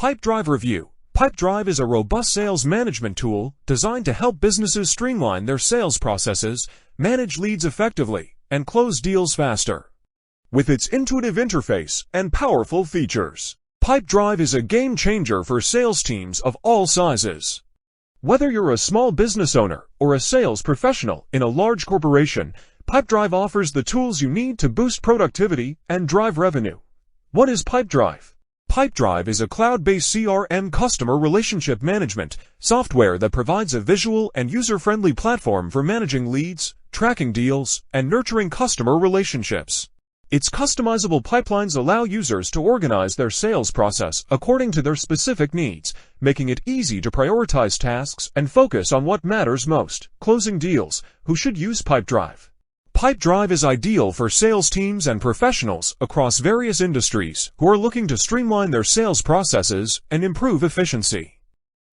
Pipedrive Review. Pipedrive is a robust sales management tool designed to help businesses streamline their sales processes, manage leads effectively, and close deals faster. With its intuitive interface and powerful features, Pipedrive is a game changer for sales teams of all sizes. Whether you're a small business owner or a sales professional in a large corporation, Pipedrive offers the tools you need to boost productivity and drive revenue. What is Pipedrive? Pipedrive is a cloud-based CRM customer relationship management software that provides a visual and user-friendly platform for managing leads, tracking deals, and nurturing customer relationships. Its customizable pipelines allow users to organize their sales process according to their specific needs, making it easy to prioritize tasks and focus on what matters most, closing deals. Who should use Pipedrive? Pipedrive is ideal for sales teams and professionals across various industries who are looking to streamline their sales processes and improve efficiency.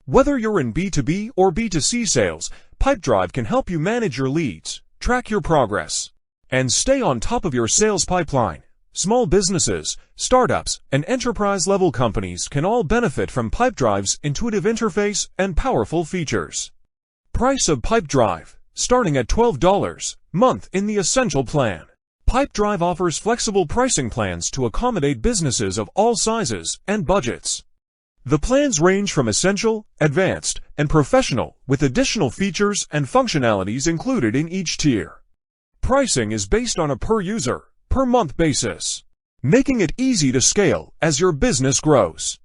Whether you're in B2B or B2C sales, Pipedrive can help you manage your leads, track your progress, and stay on top of your sales pipeline. Small businesses, startups, and enterprise-level companies can all benefit from Pipedrive's intuitive interface and powerful features. Price of Pipedrive, starting at $12 a month in the Essential Plan. Pipedrive offers flexible pricing plans to accommodate businesses of all sizes and budgets. The plans range from Essential, Advanced, and Professional, with additional features and functionalities included in each tier. Pricing is based on a per-user, per-month basis, making it easy to scale as your business grows.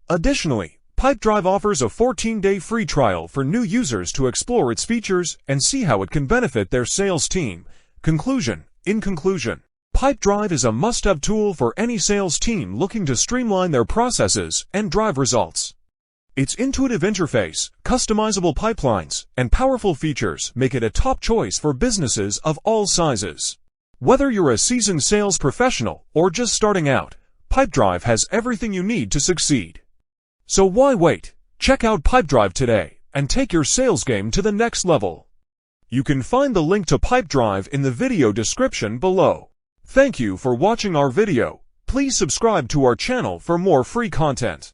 Additionally, Pipedrive offers a 14-day free trial for new users to explore its features and see how it can benefit their sales team. In conclusion, Pipedrive is a must-have tool for any sales team looking to streamline their processes and drive results. Its intuitive interface, customizable pipelines, and powerful features make it a top choice for businesses of all sizes. Whether you're a seasoned sales professional or just starting out, Pipedrive has everything you need to succeed. So why wait? Check out Pipedrive today and take your sales game to the next level. You can find the link to Pipedrive in the video description below. Thank you for watching our video. Please subscribe to our channel for more free content.